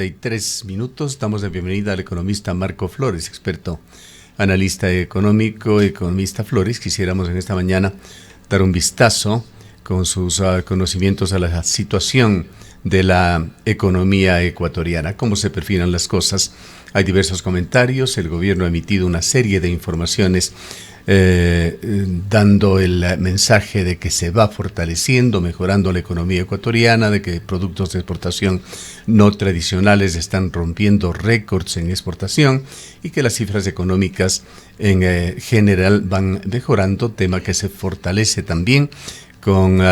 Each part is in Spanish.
8:43. Damos la bienvenida al economista Marco Flores, experto analista económico, economista Flores. Quisiéramos en esta mañana dar un vistazo con sus conocimientos a la situación de la economía ecuatoriana, cómo se perfilan las cosas. Hay diversos comentarios, el gobierno ha emitido una serie de informaciones dando el mensaje de que se va fortaleciendo, mejorando la economía ecuatoriana, de que productos de exportación no tradicionales están rompiendo récords en exportación y que las cifras económicas en general van mejorando, tema que se fortalece también con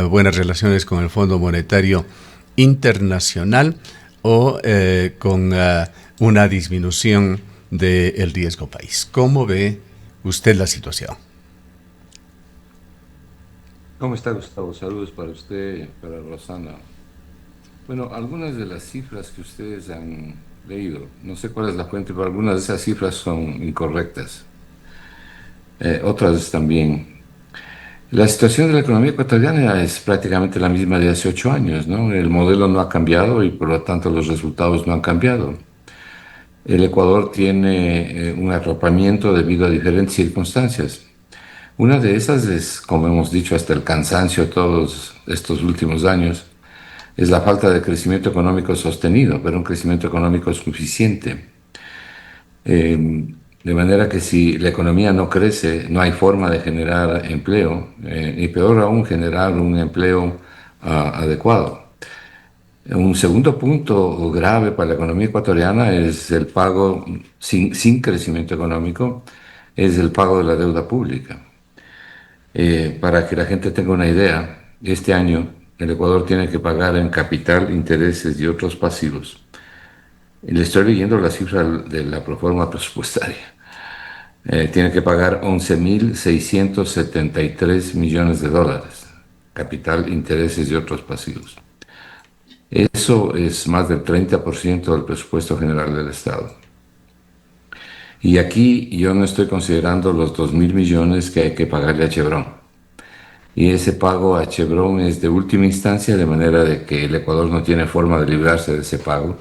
buenas relaciones con el Fondo Monetario Internacional o con una disminución del riesgo país. ¿Cómo ve usted la situación? ¿Cómo está, Gustavo? Saludos para usted, para Rosana. Bueno, algunas de las cifras que ustedes han leído, no sé cuál es la fuente, pero algunas de esas cifras son incorrectas. Otras también. La situación de la economía ecuatoriana es prácticamente la misma de hace 8 años, ¿no? El modelo no ha cambiado y por lo tanto los resultados no han cambiado. El Ecuador tiene un arropamiento debido a diferentes circunstancias. Una de esas es, como hemos dicho hasta el cansancio todos estos últimos años, es la falta de crecimiento económico sostenido, pero un crecimiento económico suficiente. De manera que si la economía no crece, no hay forma de generar empleo, y peor aún, generar un empleo adecuado. Un segundo punto grave para la economía ecuatoriana es el pago, sin crecimiento económico, es el pago de la deuda pública. Para que la gente tenga una idea, este año el Ecuador tiene que pagar en capital, intereses y otros pasivos. Le estoy leyendo la cifra de la proforma presupuestaria. Tiene que pagar 11.673 millones de dólares, capital, intereses y otros pasivos. Eso es más del 30% del presupuesto general del Estado. Y aquí yo no estoy considerando los 2.000 millones que hay que pagarle a Chevron. Y ese pago a Chevron es de última instancia, de manera de que el Ecuador no tiene forma de librarse de ese pago.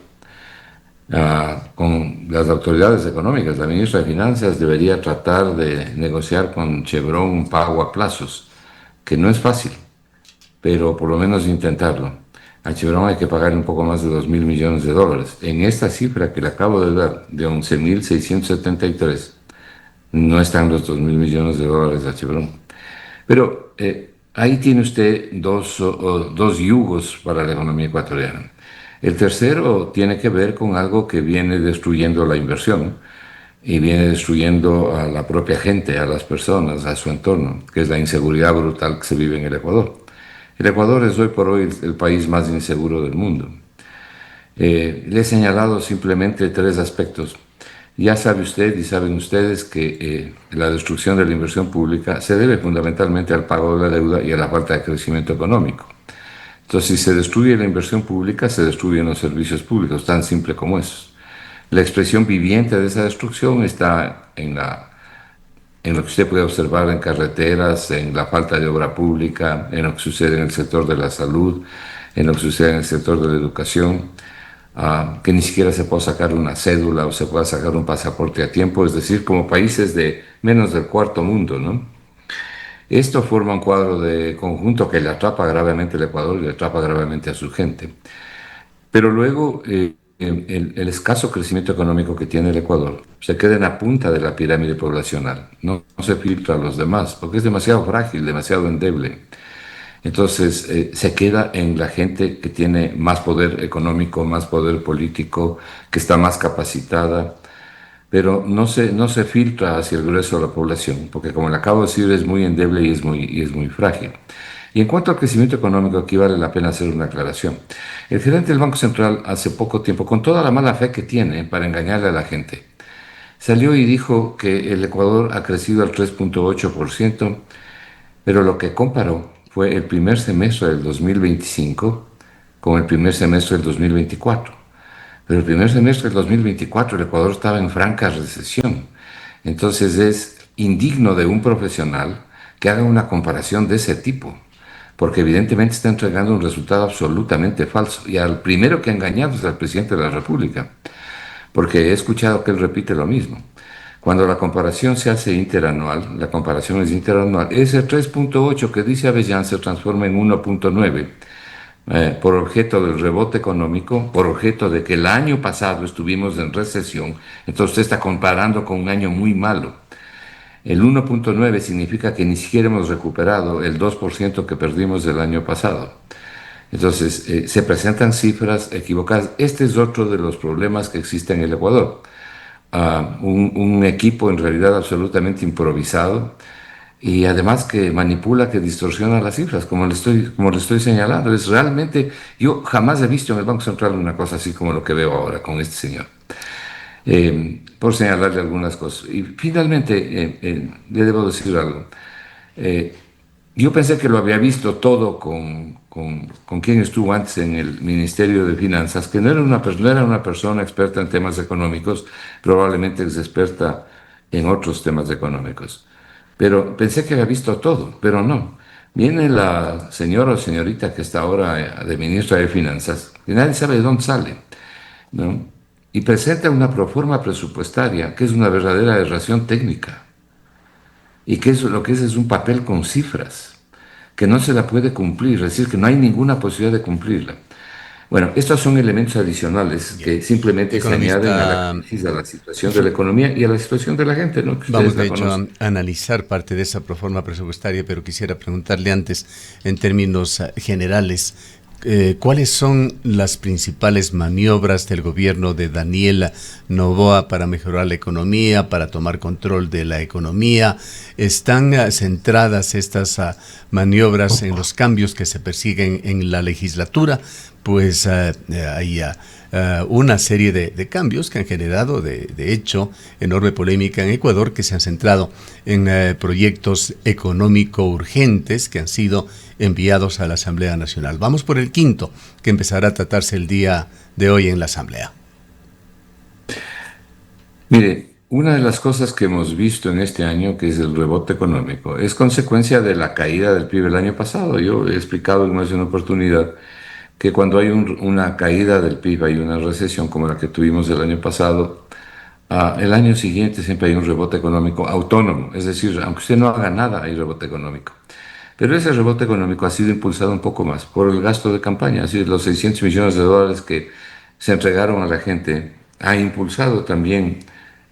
Con las autoridades económicas, la ministra de Finanzas debería tratar de negociar con Chevron un pago a plazos, que no es fácil, pero por lo menos intentarlo. A Chevron hay que pagar un poco más de 2.000 millones de dólares. En esta cifra que le acabo de dar, de 11.673, no están los 2.000 millones de dólares a Chevron. Pero ahí tiene usted dos yugos para la economía ecuatoriana. El tercero tiene que ver con algo que viene destruyendo la inversión y viene destruyendo a la propia gente, a las personas, a su entorno, que es la inseguridad brutal que se vive en el Ecuador. El Ecuador es hoy por hoy el país más inseguro del mundo. Le he señalado simplemente tres aspectos. Ya sabe usted y saben ustedes que la destrucción de la inversión pública se debe fundamentalmente al pago de la deuda y a la falta de crecimiento económico. Entonces, si se destruye la inversión pública, se destruyen los servicios públicos, tan simple como eso. La expresión viviente de esa destrucción está en lo que usted puede observar en carreteras, en la falta de obra pública, en lo que sucede en el sector de la salud, en lo que sucede en el sector de la educación, que ni siquiera se puede sacar una cédula o se pueda sacar un pasaporte a tiempo, es decir, como países de menos del cuarto mundo, ¿no? Esto forma un cuadro de conjunto que le atrapa gravemente al Ecuador y le atrapa gravemente a su gente. Pero luego el escaso crecimiento económico que tiene el Ecuador se queda en la punta de la pirámide poblacional, no se filtra a los demás, porque es demasiado frágil, demasiado endeble. Entonces se queda en la gente que tiene más poder económico, más poder político, que está más capacitada, pero no se filtra hacia el grueso de la población, porque como le acabo de decir, es muy endeble y es muy frágil. Y en cuanto al crecimiento económico, aquí vale la pena hacer una aclaración. El gerente del Banco Central hace poco tiempo, con toda la mala fe que tiene para engañarle a la gente, salió y dijo que el Ecuador ha crecido al 3,8%, pero lo que comparó fue el primer semestre del 2025 con el primer semestre del 2024. Pero el primer semestre del 2024 el Ecuador estaba en franca recesión. Entonces es indigno de un profesional que haga una comparación de ese tipo, porque evidentemente está entregando un resultado absolutamente falso. Y al primero que ha engañado es al presidente de la República, porque he escuchado que él repite lo mismo. Cuando la comparación se hace interanual, la comparación es interanual, ese 3.8 que dice Avellán se transforma en 1.9 por objeto del rebote económico, por objeto de que el año pasado estuvimos en recesión, entonces usted está comparando con un año muy malo. El 1.9 significa que ni siquiera hemos recuperado el 2% que perdimos del año pasado. Entonces, se presentan cifras equivocadas. Este es otro de los problemas que existe en el Ecuador. Un equipo en realidad absolutamente improvisado y además que manipula, que distorsiona las cifras, como le estoy señalando. Es realmente, yo jamás he visto en el Banco Central una cosa así como lo que veo ahora con este señor. Por señalarle algunas cosas. Y finalmente, le debo decir algo. Eh, yo pensé que lo había visto todo con quien estuvo antes en el Ministerio de Finanzas, que no era una persona experta en temas económicos, probablemente es experta en otros temas económicos. Pero pensé que había visto todo, pero no. Viene la señora o señorita que está ahora de ministra de Finanzas, y nadie sabe de dónde sale, ¿no? Y presenta una proforma presupuestaria que es una verdadera aberración técnica y que lo que es un papel con cifras que no se la puede cumplir, es decir, que no hay ninguna posibilidad de cumplirla. Bueno, estos son elementos adicionales Bien. que simplemente se añaden a la Economista, crisis, a la situación de la economía y a la situación de la gente, ¿no? Que vamos ustedes de la hecho conocen. a analizar parte de esa proforma presupuestaria, pero quisiera preguntarle antes, en términos generales, ¿cuáles son las principales maniobras del gobierno de Daniela Noboa para mejorar la economía, para tomar control de la economía? ¿Están centradas estas maniobras en los cambios que se persiguen en la legislatura? Pues hay una serie de cambios que han generado, de hecho, enorme polémica en Ecuador, que se han centrado en proyectos económico urgentes que han sido enviados a la Asamblea Nacional. Vamos por el quinto, que empezará a tratarse el día de hoy en la Asamblea. Mire, una de las cosas que hemos visto en este año, que es el rebote económico, es consecuencia de la caída del PIB el año pasado. Yo he explicado en más de una oportunidad que cuando hay una caída del PIB, hay una recesión como la que tuvimos el año pasado, el año siguiente siempre hay un rebote económico autónomo, es decir, aunque usted no haga nada, hay rebote económico. Pero ese rebote económico ha sido impulsado un poco más por el gasto de campaña, así los 600 millones de dólares que se entregaron a la gente ha impulsado también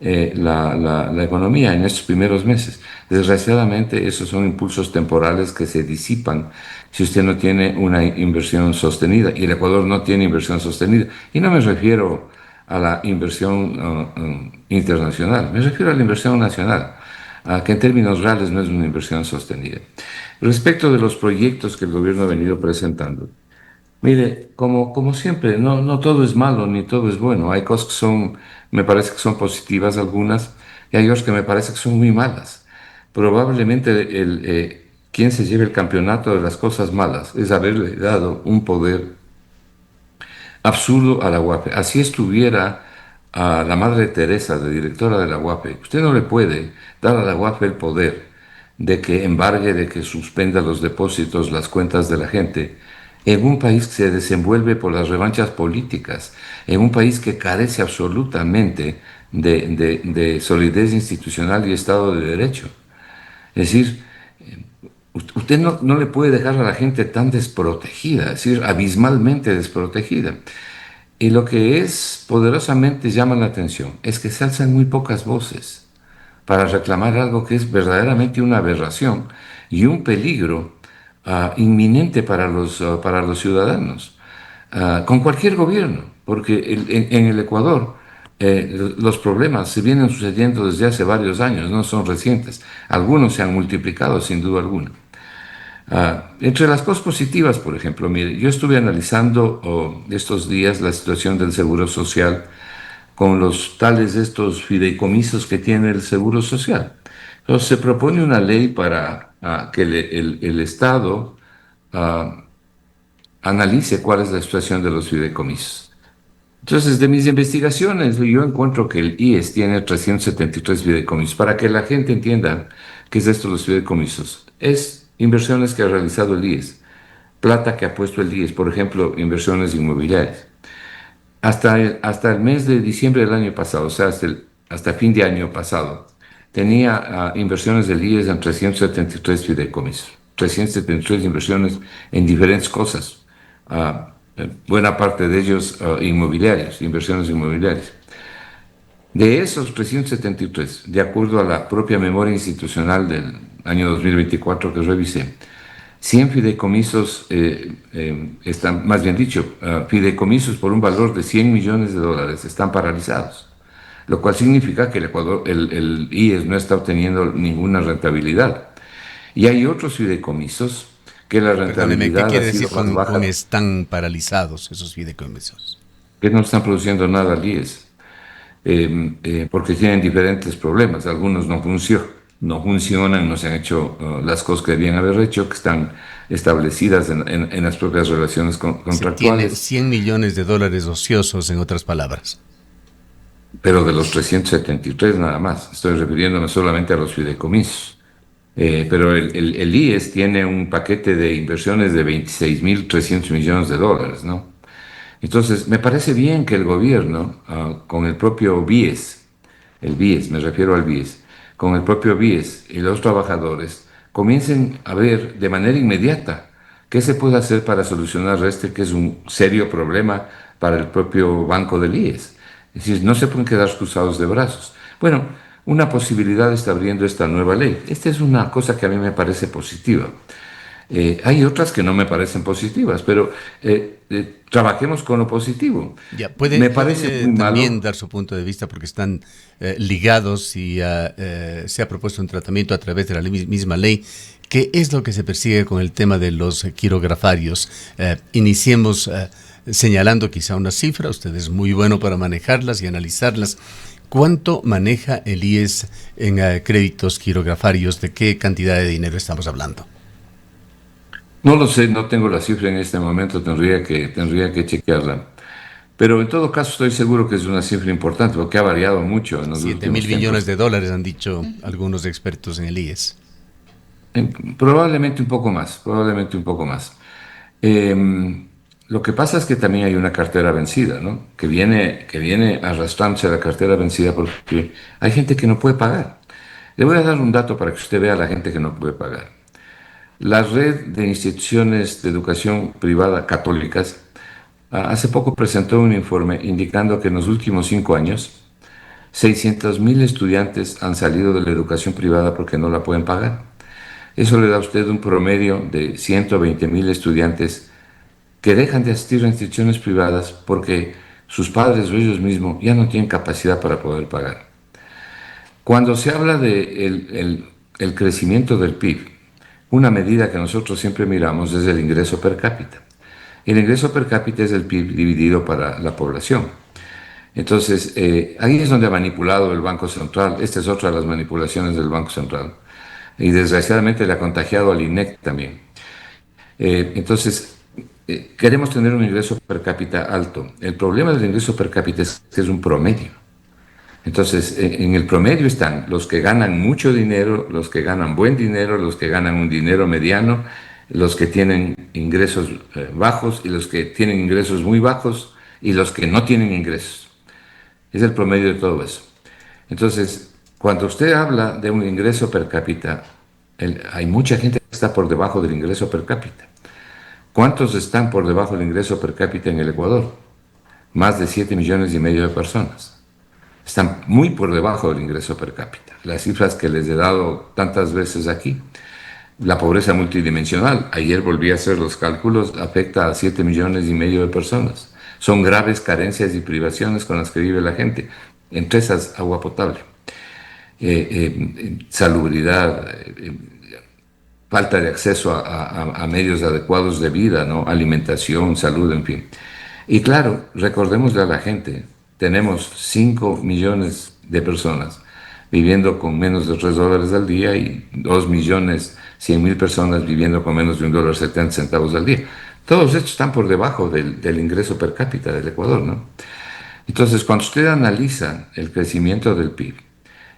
la economía en estos primeros meses. Desgraciadamente, esos son impulsos temporales que se disipan si usted no tiene una inversión sostenida, y el Ecuador no tiene inversión sostenida. Y no me refiero a la inversión internacional, me refiero a la inversión nacional, que en términos reales no es una inversión sostenida. Respecto de los proyectos que el gobierno ha venido presentando, mire, como siempre, no todo es malo ni todo es bueno. Hay cosas que me parece que son positivas algunas, y hay otras que me parece que son muy malas. Probablemente quien se lleve el campeonato de las cosas malas es haberle dado un poder absurdo a la UAPE. Así estuviera a la Madre Teresa de directora de la UAPE. Usted no le puede dar a la UAPE el poder de que embargue, de que suspenda los depósitos, las cuentas de la gente, en un país que se desenvuelve por las revanchas políticas, en un país que carece absolutamente de solidez institucional y Estado de Derecho. Es decir, usted no le puede dejar a la gente tan desprotegida, es decir, abismalmente desprotegida. Y lo que es poderosamente llama la atención es que se alzan muy pocas voces para reclamar algo que es verdaderamente una aberración y un peligro inminente para los ciudadanos, con cualquier gobierno, porque en el Ecuador los problemas se vienen sucediendo desde hace varios años, no son recientes. Algunos se han multiplicado sin duda alguna. Entre las cosas positivas, por ejemplo, mire, yo estuve analizando estos días la situación del Seguro Social con los tales estos fideicomisos que tiene el Seguro Social. Entonces se propone una ley para que el Estado ah, analice cuál es la situación de los fideicomisos. Entonces, de mis investigaciones, yo encuentro que el IES tiene 373 fideicomisos. Para que la gente entienda qué es esto de los fideicomisos, es inversiones que ha realizado el IES plata que ha puesto el IES, por ejemplo, inversiones inmobiliarias. Hasta el mes de diciembre del año pasado, o sea, hasta fin de año pasado, tenía inversiones del IES en 373 fideicomisos, 373 inversiones en diferentes cosas, buena parte de ellos inmobiliarios, inversiones inmobiliarias. De esos 373, de acuerdo a la propia memoria institucional del año 2024 que revisé, 100 fideicomisos están, más bien dicho, fideicomisos por un valor de 100 millones de dólares están paralizados, lo cual significa que el Ecuador, el IES no está obteniendo ninguna rentabilidad. Y hay otros fideicomisos que la Perdóneme, ¿qué rentabilidad ha quiere sido decir más con baja, están paralizados esos fideicomisos? que no están produciendo nada al IES. Porque tienen diferentes problemas. Algunos no funcionan, no se han hecho las cosas que debían haber hecho, que están establecidas en las propias relaciones Se tiene contractuales, 100 millones de dólares ociosos, en otras palabras. pero de los 373 nada más. Estoy refiriéndome solamente a los fideicomisos. Pero el IES tiene un paquete de inversiones de 26.300 millones de dólares, ¿no? Entonces, me parece bien que el gobierno, con el propio BIES, me refiero al BIES, con el propio BIES y los trabajadores, comiencen a ver de manera inmediata qué se puede hacer para solucionar este que es un serio problema para el propio banco del IES. Es decir, no se pueden quedar cruzados de brazos. Bueno, una posibilidad está abriendo esta nueva ley. Esta es una cosa que a mí me parece positiva. Hay otras que no me parecen positivas, pero trabajemos con lo positivo. Ya, Me parece puede muy también malo. dar su punto de vista porque están ligados y se ha propuesto un tratamiento a través de la misma ley. ¿Qué es lo que se persigue con el tema de los quirografarios? Iniciemos señalando quizá una cifra, usted es muy bueno para manejarlas y analizarlas. ¿Cuánto maneja el IES en créditos quirografarios? ¿De qué cantidad de dinero estamos hablando? No lo sé, no tengo la cifra en este momento, tendría que chequearla. Pero en todo caso estoy seguro que es una cifra importante porque ha variado mucho en los 7 mil últimos millones tiempos. de dólares han dicho algunos expertos en el IES. Probablemente un poco más, probablemente un poco más. Eh, lo que pasa es que también hay una cartera vencida, ¿no? Que viene arrastrándose la cartera vencida porque hay gente que no puede pagar. Le voy a dar un dato para que usted vea a la gente que no puede pagar. La red de instituciones de educación privada católicas hace poco presentó un informe indicando que en los últimos 5 años 600.000 estudiantes han salido de la educación privada porque no la pueden pagar. Eso le da a usted un promedio de 120.000 estudiantes que dejan de asistir a instituciones privadas porque sus padres o ellos mismos ya no tienen capacidad para poder pagar. Cuando se habla de el crecimiento del PIB, una medida que nosotros siempre miramos es el ingreso per cápita. El ingreso per cápita es el PIB dividido para la población. Entonces, ahí es donde ha manipulado el Banco Central. Esta es otra de las manipulaciones del Banco Central. Y desgraciadamente le ha contagiado al INEC también. Entonces, queremos tener un ingreso per cápita alto. El problema del ingreso per cápita es que es un promedio. Entonces, en el promedio están los que ganan mucho dinero, los que ganan buen dinero, los que ganan un dinero mediano, los que tienen ingresos bajos y los que tienen ingresos muy bajos y los que no tienen ingresos. Es el promedio de todo eso. Entonces, cuando usted habla de un ingreso per cápita, hay mucha gente que está por debajo del ingreso per cápita. ¿Cuántos están por debajo del ingreso per cápita en el Ecuador? Más de 7,5 millones de personas. Están muy por debajo del ingreso per cápita. Las cifras que les he dado tantas veces aquí. La pobreza multidimensional, ayer volví a hacer los cálculos, afecta a 7,5 millones de personas. Son graves carencias y privaciones con las que vive la gente. Entre esas, agua potable, salubridad, falta de acceso a medios adecuados de vida, ¿no? Alimentación, salud, en fin. Y claro, recordémosle a la gente, tenemos 5 millones de personas viviendo con menos de $3 al día y 2,100,000 personas viviendo con menos de $1,70 al día. Todos estos están por debajo del ingreso per cápita del Ecuador, ¿no? Entonces, cuando usted analiza el crecimiento del PIB,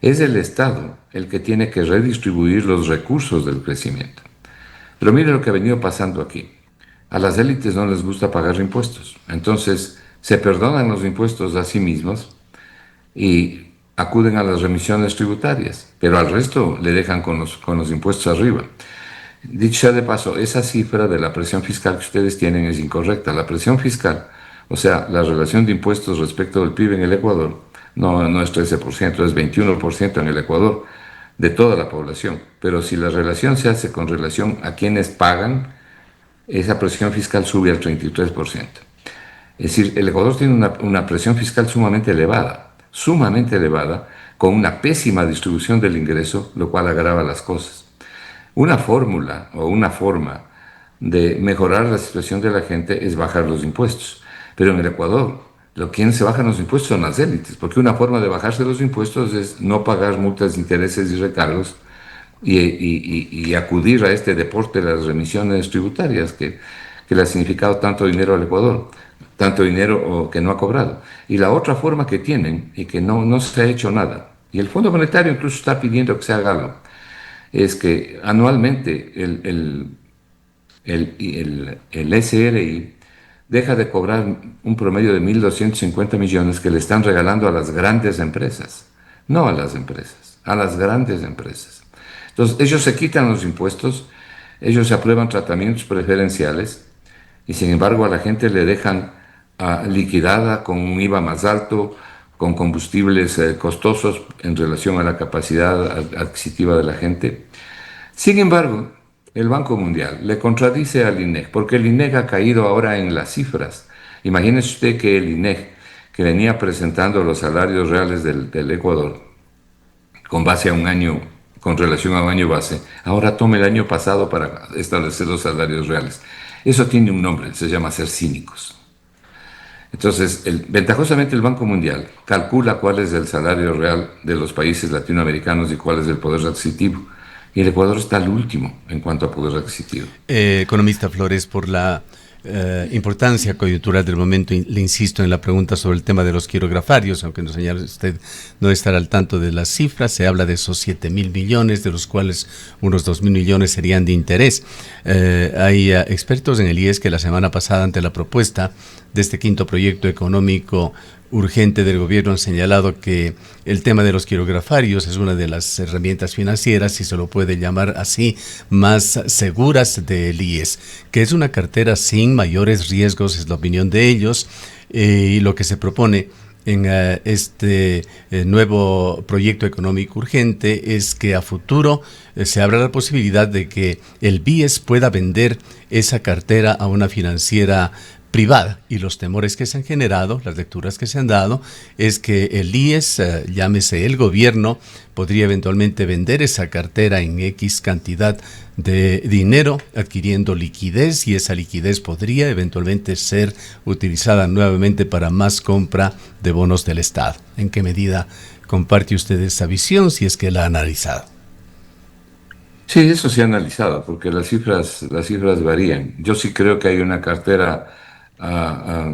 es el Estado el que tiene que redistribuir los recursos del crecimiento. Pero mire lo que ha venido pasando aquí. A las élites no les gusta pagar impuestos. Entonces, se perdonan los impuestos a sí mismos y acuden a las remisiones tributarias, pero al resto le dejan con los impuestos arriba. Dicho sea de paso, esa cifra de la presión fiscal que ustedes tienen es incorrecta. La presión fiscal, o sea, la relación de impuestos respecto del PIB en el Ecuador, no es 13%, es 21% en el Ecuador de toda la población. Pero si la relación se hace con relación a quienes pagan, esa presión fiscal sube al 33%. Es decir, el Ecuador tiene una presión fiscal sumamente elevada, con una pésima distribución del ingreso, lo cual agrava las cosas. Una fórmula o una forma de mejorar la situación de la gente es bajar los impuestos. Pero en el Ecuador, quienes se bajan los impuestos son las élites, porque una forma de bajarse los impuestos es no pagar multas, intereses y recargos y acudir a este deporte de las remisiones tributarias que le ha significado tanto dinero al Ecuador, tanto dinero que no ha cobrado. Y la otra forma que tienen y que no se ha hecho nada, y el Fondo Monetario incluso está pidiendo que se haga algo, es que anualmente el SRI deja de cobrar un promedio de 1.250 millones que le están regalando a las grandes empresas, no a las empresas, a las grandes empresas. Entonces, ellos se quitan los impuestos, ellos se aprueban tratamientos preferenciales y sin embargo a la gente le dejan liquidada con un IVA más alto, con combustibles costosos en relación a la capacidad adquisitiva de la gente. Sin embargo, el Banco Mundial le contradice al INEC, porque el INEC ha caído ahora en las cifras. Imagínese usted que el INEC, que venía presentando los salarios reales del Ecuador con base a un año, con relación a un año base, ahora tome el año pasado para establecer los salarios reales. Eso tiene un nombre, se llama ser cínicos. Entonces, ventajosamente el Banco Mundial calcula cuál es el salario real de los países latinoamericanos y cuál es el poder adquisitivo. Y el Ecuador está al último en cuanto a poder adquisitivo. Economista Flores, por la importancia coyuntural del momento, le insisto en la pregunta sobre el tema de los quirografarios, aunque nos señala usted no estar al tanto de las cifras. Se habla de esos 7.000 millones, de los cuales unos 2.000 millones serían de interés. Hay expertos en el IES que la semana pasada, ante la propuesta de este quinto proyecto económico urgente del gobierno, han señalado que el tema de los quirografarios es una de las herramientas financieras, si se lo puede llamar así, más seguras del IES, que es una cartera sin mayores riesgos, es la opinión de ellos, y lo que se propone en este nuevo proyecto económico urgente es que a futuro se abra la posibilidad de que el BIES pueda vender esa cartera a una financiera privada, y los temores que se han generado, las lecturas que se han dado, es que el IES, llámese el gobierno, podría eventualmente vender esa cartera en X cantidad de dinero, adquiriendo liquidez, y esa liquidez podría eventualmente ser utilizada nuevamente para más compra de bonos del Estado. ¿En qué medida comparte usted esa visión, si es que la ha analizado? Sí, eso se ha analizado, porque las cifras varían. Yo sí creo que hay una cartera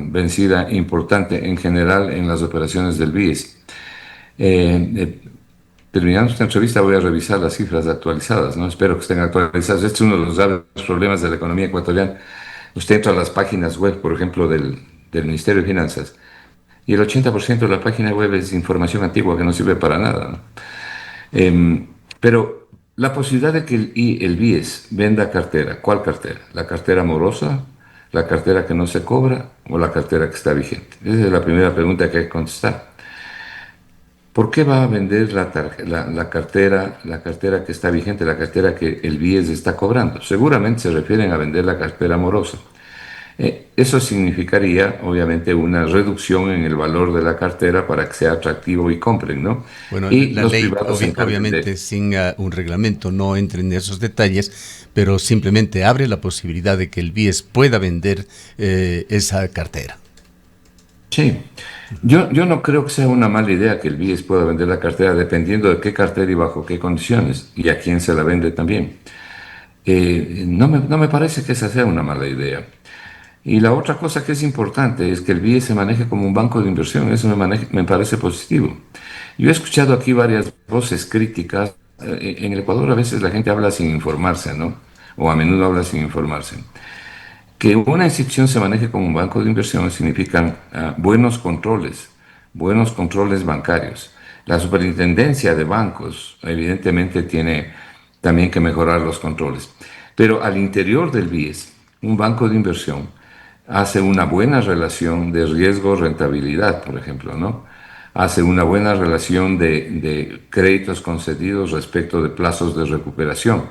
vencida importante en general en las operaciones del BIES. Terminando esta entrevista voy a revisar las cifras actualizadas, ¿no? Espero que estén actualizadas. Este es uno de los graves problemas de la economía ecuatoriana. Usted entra a las páginas web, por ejemplo, del Ministerio de Finanzas, y el 80% de la página web es información antigua que no sirve para nada, ¿no? Pero la posibilidad de que el BIES venda cartera, ¿cuál cartera? ¿La cartera morosa? ¿La cartera que no se cobra o la cartera que está vigente? Esa es la primera pregunta que hay que contestar. ¿Por qué va a vender la cartera que está vigente, la cartera que el BIES está cobrando? Seguramente se refieren a vender la cartera morosa. Eso significaría, obviamente, una reducción en el valor de la cartera para que sea atractivo y compren, ¿no? Bueno, Y la los ley, privados obviamente, sin un reglamento, no entra en esos detalles, pero simplemente abre la posibilidad de que el BIES pueda vender esa cartera. Sí, yo no creo que sea una mala idea que el BIES pueda vender la cartera, dependiendo de qué cartera y bajo qué condiciones, y a quién se la vende también. No me parece que esa sea una mala idea. Y la otra cosa que es importante es que el BIES se maneje como un banco de inversión. Eso me parece positivo. Yo he escuchado aquí varias voces críticas. En el Ecuador a veces la gente habla sin informarse, ¿no? O a menudo habla sin informarse. Que una institución se maneje como un banco de inversión significan buenos controles bancarios. La superintendencia de bancos evidentemente tiene también que mejorar los controles. Pero al interior del BIES, un banco de inversión hace una buena relación de riesgo-rentabilidad, por ejemplo, ¿no? Hace una buena relación de créditos concedidos respecto de plazos de recuperación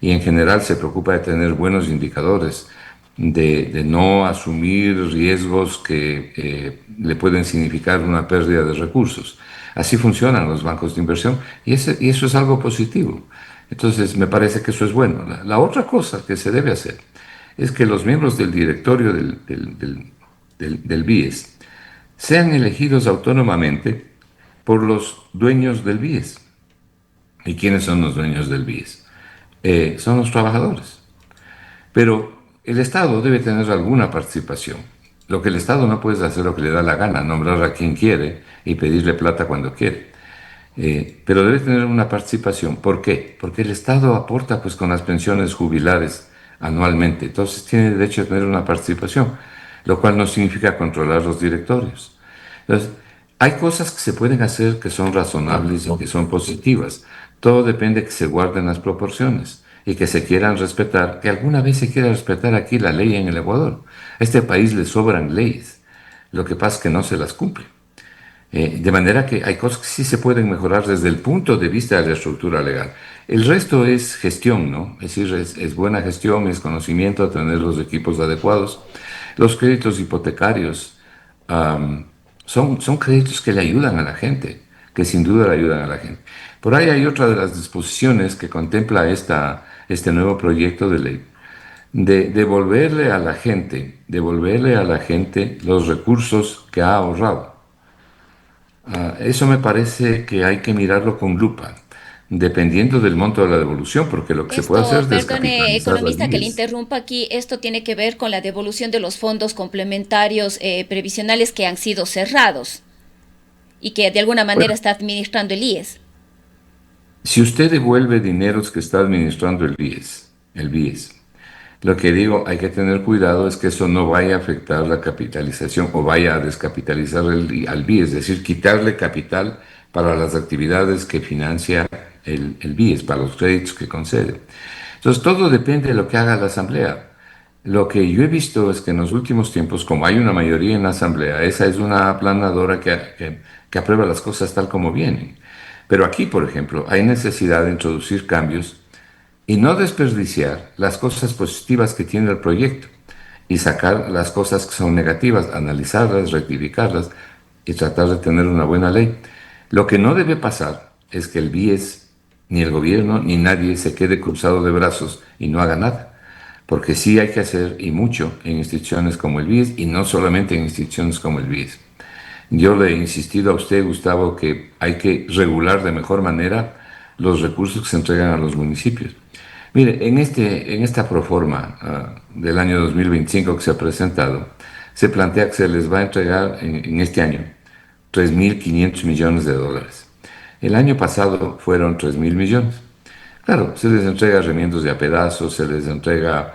y en general se preocupa de tener buenos indicadores, de no asumir riesgos que le pueden significar una pérdida de recursos. Así funcionan los bancos de inversión y eso es algo positivo. Entonces, me parece que eso es bueno. La otra cosa que se debe hacer es que los miembros del directorio del BIES sean elegidos autónomamente por los dueños del BIES. ¿Y quiénes son los dueños del BIES? Son los trabajadores. Pero el Estado debe tener alguna participación. Lo que el Estado no puede hacer lo que le da la gana, nombrar a quien quiere y pedirle plata cuando quiere. Pero debe tener una participación. ¿Por qué? Porque el Estado aporta pues con las pensiones jubilares anualmente. Entonces tiene derecho a tener una participación, lo cual no significa controlar los directorios. Entonces, hay cosas que se pueden hacer que son razonables y que son positivas. Todo depende de que se guarden las proporciones y que se quieran respetar, que alguna vez se quiera respetar aquí la ley en el Ecuador. A este país le sobran leyes. Lo que pasa es que no se las cumple. De manera que hay cosas que sí se pueden mejorar desde el punto de vista de la estructura legal. El resto es gestión, ¿no? Es decir, es buena gestión, es conocimiento, tener los equipos adecuados. Los créditos hipotecarios son créditos que le ayudan a la gente, que sin duda le ayudan a la gente. Por ahí hay otra de las disposiciones que contempla este nuevo proyecto de ley, de devolverle a la gente los recursos que ha ahorrado. Eso me parece que hay que mirarlo con lupa, dependiendo del monto de la devolución, porque lo que se puede hacer Esto, es perdone, descapitalizar las economista, que le vías. interrumpa aquí, esto tiene que ver con la devolución de los fondos complementarios previsionales que han sido cerrados y que de alguna manera Bueno, está administrando el IES. si usted devuelve dineros que está administrando el BIES, lo que digo, hay que tener cuidado es que eso no vaya a afectar la capitalización o vaya a descapitalizar al BIES, es decir, quitarle capital para las actividades que financia el BIES, para los créditos que concede. Entonces, todo depende de lo que haga la Asamblea. Lo que yo he visto es que en los últimos tiempos, como hay una mayoría en la Asamblea, esa es una aplanadora que aprueba las cosas tal como vienen. Pero aquí, por ejemplo, hay necesidad de introducir cambios y no desperdiciar las cosas positivas que tiene el proyecto y sacar las cosas que son negativas, analizarlas, rectificarlas y tratar de tener una buena ley. Lo que no debe pasar es que el BIES, ni el gobierno, ni nadie se quede cruzado de brazos y no haga nada. Porque sí hay que hacer y mucho en instituciones como el BIES y no solamente en instituciones como el BIES. Yo le he insistido a usted, Gustavo, que hay que regular de mejor manera los recursos que se entregan a los municipios. Mire, en esta proforma del año 2025 que se ha presentado, se plantea que se les va a entregar en este año 3.500 millones de dólares. El año pasado fueron 3.000 millones. Claro, se les entrega remiendos de a pedazos, se les entrega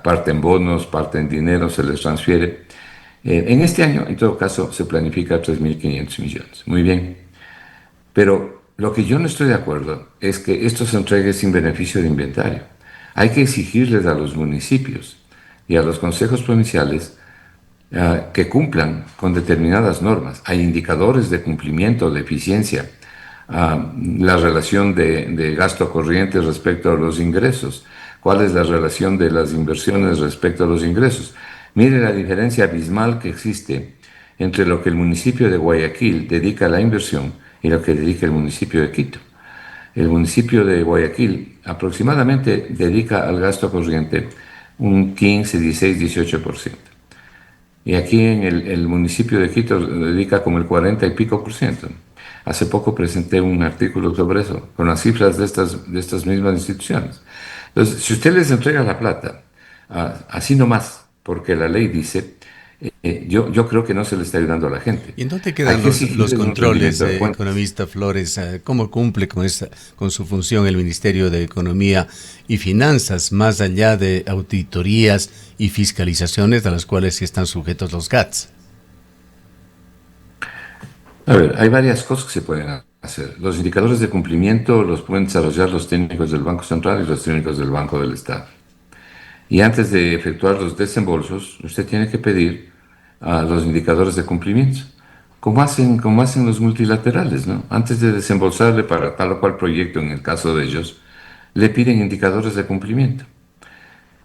parte en bonos, parte en dinero, se les transfiere. En este año, en todo caso, se planifica 3.500 millones. Muy bien. Pero lo que yo no estoy de acuerdo es que esto se entregue sin beneficio de inventario. Hay que exigirles a los municipios y a los consejos provinciales que cumplan con determinadas normas. Hay indicadores de cumplimiento, de eficiencia, la relación de gasto corriente respecto a los ingresos, cuál es la relación de las inversiones respecto a los ingresos. Mire la diferencia abismal que existe entre lo que el municipio de Guayaquil dedica a la inversión y lo que dedica el municipio de Quito. El municipio de Guayaquil aproximadamente dedica al gasto corriente un 15, 16, 18%. Y aquí en el municipio de Quito dedica como el 40 y pico por ciento. Hace poco presenté un artículo sobre eso, con las cifras de estas mismas instituciones. Entonces, si usted les entrega la plata, así nomás, porque la ley dice, yo creo que no se le está ayudando a la gente. ¿Y en dónde Hay quedan que los exigirles un controles, rendimiento de cuentas. economista Flores? ¿Cómo cumple con su función el Ministerio de Economía y Finanzas, más allá de auditorías y fiscalizaciones a las cuales sí están sujetos los GATS? A ver, hay varias cosas que se pueden hacer. Los indicadores de cumplimiento los pueden desarrollar los técnicos del Banco Central y los técnicos del Banco del Estado. Y antes de efectuar los desembolsos, usted tiene que pedir a los indicadores de cumplimiento, como hacen los multilaterales, ¿no? Antes de desembolsarle para tal o cual proyecto, en el caso de ellos, le piden indicadores de cumplimiento.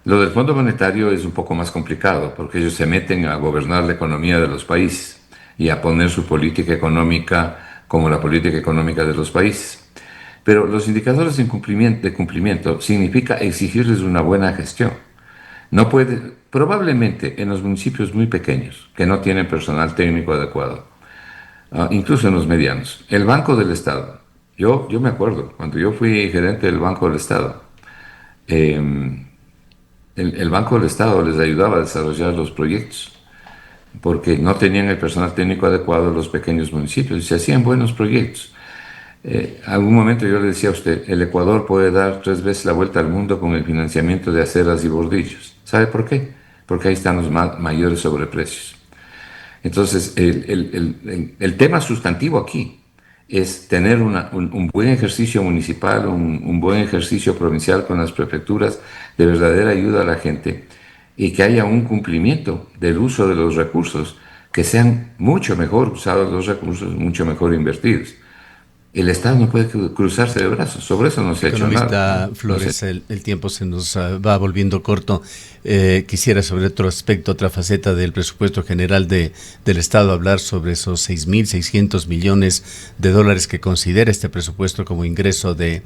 Lo del Fondo Monetario es un poco más complicado, porque ellos se meten a gobernar la economía de los países y a poner su política económica como la política económica de los países. Pero los indicadores de cumplimiento significa exigirles una buena gestión. No puede, probablemente en los municipios muy pequeños, que no tienen personal técnico adecuado, incluso en los medianos, el Banco del Estado. Yo me acuerdo, cuando yo fui gerente del Banco del Estado, eh, el Banco del Estado les ayudaba a desarrollar los proyectos, porque no tenían el personal técnico adecuado en los pequeños municipios y se hacían buenos proyectos. Algún momento yo le decía a usted, el Ecuador puede dar 3 veces la vuelta al mundo con el financiamiento de aceras y bordillos. ¿Sabe por qué? Porque ahí están los mayores sobreprecios. Entonces, el tema sustantivo aquí es tener un buen ejercicio municipal, un buen ejercicio provincial con las prefecturas de verdadera ayuda a la gente y que haya un cumplimiento del uso de los recursos, que sean mucho mejor usados los recursos, mucho mejor invertidos. El Estado no puede cruzarse de brazos, sobre eso no se ha hecho nada, Economista ¿no? Flores, el tiempo se nos va volviendo corto. Quisiera sobre otro aspecto, otra faceta del presupuesto general del Estado, hablar sobre esos 6.600 millones de dólares que considera este presupuesto como ingreso de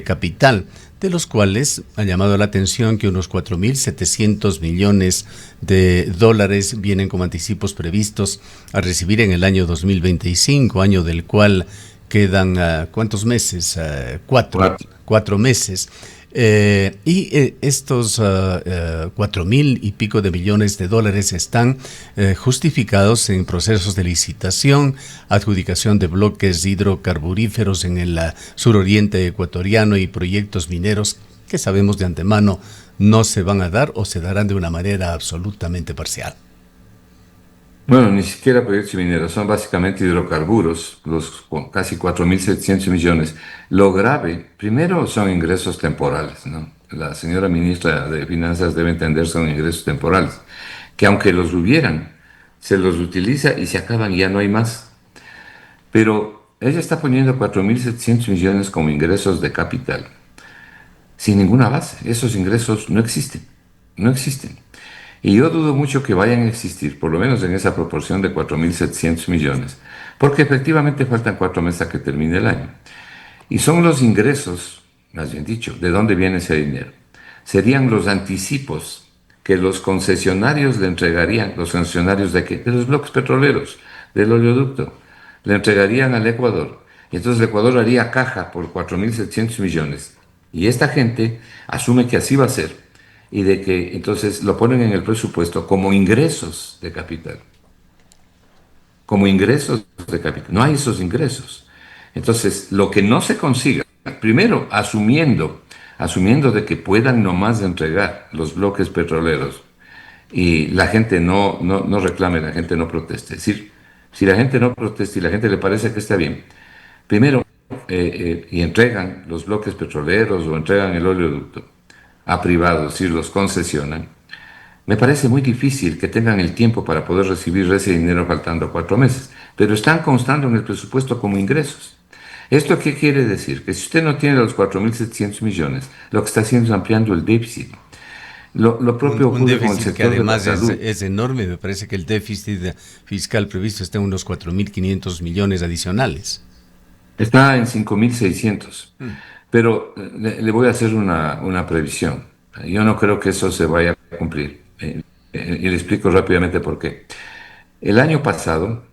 capital, de los cuales ha llamado la atención que unos 4.700 millones de dólares vienen como anticipos previstos a recibir en el año 2025, año del cual quedan ¿cuántos meses? Cuatro meses. Estos 4.000 y pico de millones de dólares están justificados en procesos de licitación, adjudicación de bloques hidrocarburíferos en el suroriente ecuatoriano y proyectos mineros que sabemos de antemano no se van a dar o se darán de una manera absolutamente parcial. Bueno, ni siquiera proyectos mineros, son básicamente hidrocarburos, los casi 4.700 millones. Lo grave, primero, son ingresos temporales, ¿no? La señora ministra de Finanzas debe entender son ingresos temporales, que aunque los hubieran, se los utiliza y se acaban y ya no hay más. Pero ella está poniendo 4.700 millones como ingresos de capital, sin ninguna base. Esos ingresos no existen, no existen. Y yo dudo mucho que vayan a existir, por lo menos en esa proporción de 4.700 millones, porque efectivamente faltan 4 meses a que termine el año. Y son los ingresos, más bien dicho, ¿de dónde viene ese dinero? Serían los anticipos que los concesionarios le entregarían, los concesionarios de qué? De los bloques petroleros, del oleoducto, le entregarían al Ecuador. Y entonces el Ecuador haría caja por 4.700 millones. Y esta gente asume que así va a ser y de que entonces lo ponen en el presupuesto como ingresos de capital. Como ingresos de capital. No hay esos ingresos. Entonces, lo que no se consiga, primero asumiendo de que puedan nomás entregar los bloques petroleros y la gente no reclame, la gente no proteste. Es decir, si la gente no protesta y la gente le parece que está bien, primero, y entregan los bloques petroleros o entregan el oleoducto a privados, es decir, los concesionan, me parece muy difícil que tengan el tiempo para poder recibir ese dinero faltando 4 meses, pero están constando en el presupuesto como ingresos. ¿Esto qué quiere decir? Que si usted no tiene los 4.700 millones, lo que está haciendo es ampliando el déficit. Lo propio Un ocurre con el déficit que sector de la además salud. es enorme. Me parece que el déficit fiscal previsto está en unos 4.500 millones adicionales. Está en 5.600. Pero le voy a hacer una previsión. Yo no creo que eso se vaya a cumplir. Y le explico rápidamente por qué. El año pasado,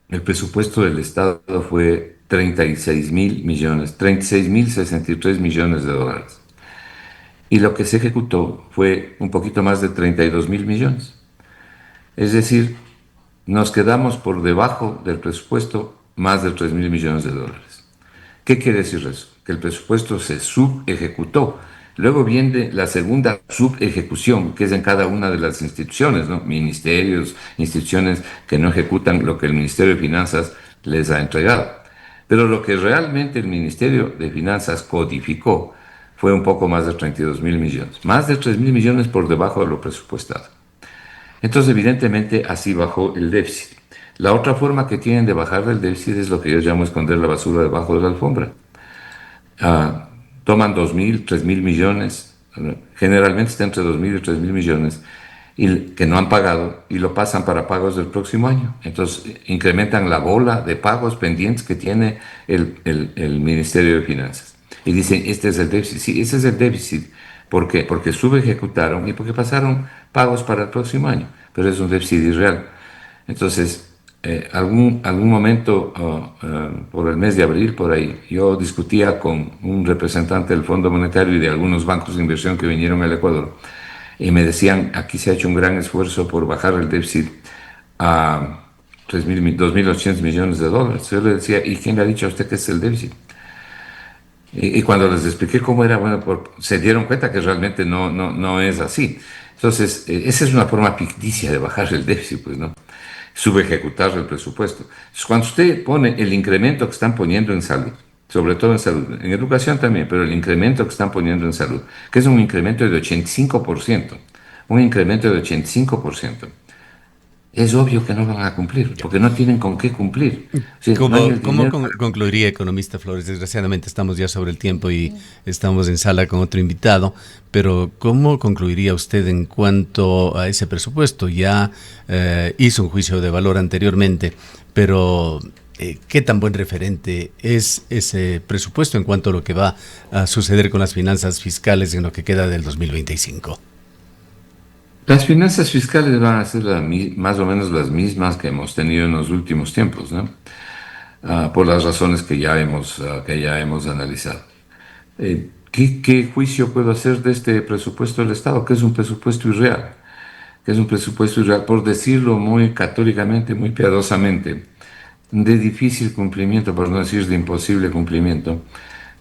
el presupuesto del Estado fue 36.000 millones, 36.063 millones de dólares. Y lo que se ejecutó fue un poquito más de 32.000 millones. Es decir, nos quedamos por debajo del presupuesto más de 3.000 millones de dólares. ¿Qué quiere decir eso? Que el presupuesto se subejecutó. Luego viene la segunda subejecución, que es en cada una de las instituciones, ¿no? Ministerios, instituciones que no ejecutan lo que el Ministerio de Finanzas les ha entregado. Pero lo que realmente el Ministerio de Finanzas codificó fue un poco más de 32.000 millones, más de 3.000 millones por debajo de lo presupuestado. Entonces, evidentemente, así bajó el déficit. La otra forma que tienen de bajar del déficit es lo que yo llamo esconder la basura debajo de la alfombra. Toman 2.000, 3.000 millones, generalmente está entre 2.000 y 3.000 millones, que no han pagado y lo pasan para pagos del próximo año. Entonces incrementan la bola de pagos pendientes que tiene el Ministerio de Finanzas. Y dicen, este es el déficit. Sí, ese es el déficit. ¿Por qué? Porque subejecutaron y porque pasaron pagos para el próximo año, pero es un déficit irreal. Entonces, algún momento, por el mes de abril, por ahí, yo discutía con un representante del Fondo Monetario y de algunos bancos de inversión que vinieron al Ecuador, y me decían, aquí se ha hecho un gran esfuerzo por bajar el déficit a 2.800 millones de dólares. Yo le decía, ¿y quién le ha dicho a usted que es el déficit? Y cuando les expliqué cómo era, bueno, se dieron cuenta que realmente no es así. Entonces, esa es una forma ficticia de bajar el déficit, pues, ¿no? Subejecutar el presupuesto. Entonces, cuando usted pone el incremento que están poniendo en salud, sobre todo en salud, en educación también, pero el incremento que están poniendo en salud, que es un incremento de 85%, un incremento de 85%, es obvio que no van a cumplir, porque no tienen con qué cumplir. O sea, no hay el ¿Cómo dinero. concluiría, economista Flores? Desgraciadamente estamos ya sobre el tiempo y estamos en sala con otro invitado, pero ¿cómo concluiría usted en cuanto a ese presupuesto? Ya hizo un juicio de valor anteriormente, pero ¿qué tan buen referente es ese presupuesto en cuanto a lo que va a suceder con las finanzas fiscales en lo que queda del 2025? Las finanzas fiscales van a ser más o menos las mismas que hemos tenido en los últimos tiempos, ¿no? Por las razones que ya hemos analizado. ¿Qué juicio puedo hacer de este presupuesto del Estado? Que es un presupuesto irreal, que es un presupuesto irreal, por decirlo muy católicamente, muy piadosamente, de difícil cumplimiento, por no decir de imposible cumplimiento,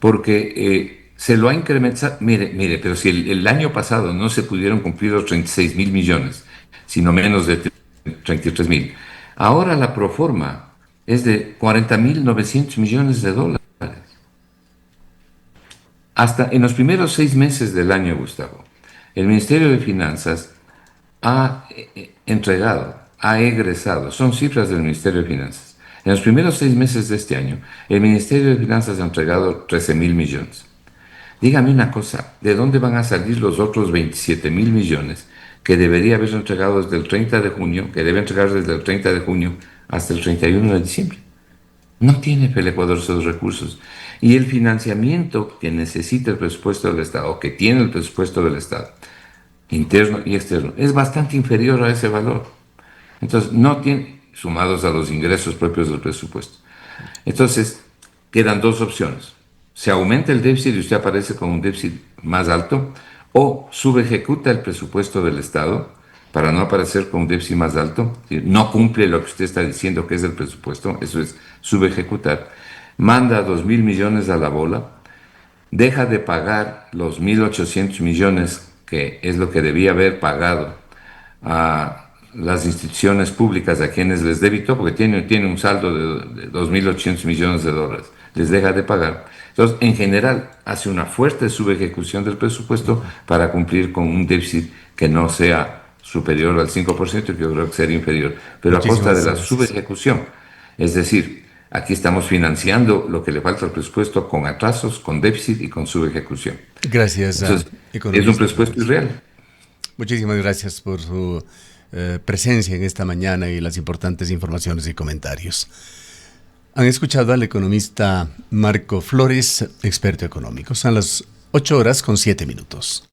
porque se lo ha incrementado. Mire, pero si el año pasado no se pudieron cumplir los 36.000 millones, sino menos de 33.000, ahora la proforma es de 40.900 millones de dólares. Hasta en los primeros 6 meses del año, Gustavo, el Ministerio de Finanzas ha ha egresado, son cifras del Ministerio de Finanzas. En los primeros 6 meses de este año, el Ministerio de Finanzas ha entregado 13.000 millones. Dígame una cosa, ¿de dónde van a salir los otros 27.000 millones que debería haber entregado desde el 30 de junio, que debe entregar desde el 30 de junio hasta el 31 de diciembre? No tiene el Ecuador esos recursos. Y el financiamiento que necesita el presupuesto del Estado, o que tiene el presupuesto del Estado, interno y externo, es bastante inferior a ese valor. Entonces, no tiene, sumados a los ingresos propios del presupuesto. Entonces, quedan dos opciones. Se aumenta el déficit y usted aparece con un déficit más alto, o subejecuta el presupuesto del Estado para no aparecer con un déficit más alto, no cumple lo que usted está diciendo que es el presupuesto, eso es subejecutar, manda 2.000 millones a la bola, deja de pagar los 1.800 millones, que es lo que debía haber pagado a las instituciones públicas a quienes les debitó, porque tiene un saldo de 2.800 millones de dólares, les deja de pagar. Entonces, en general, hace una fuerte subejecución del presupuesto para cumplir con un déficit que no sea superior al 5%, que yo creo que sería inferior, pero a costa de la subejecución. Es decir, aquí estamos financiando lo que le falta al presupuesto con atrasos, con déficit y con subejecución. Gracias. Entonces, es un presupuesto irreal. Muchísimas gracias por su presencia en esta mañana y las importantes informaciones y comentarios. Han escuchado al economista Marco Flores, experto económico. Son las 8:07 minutos.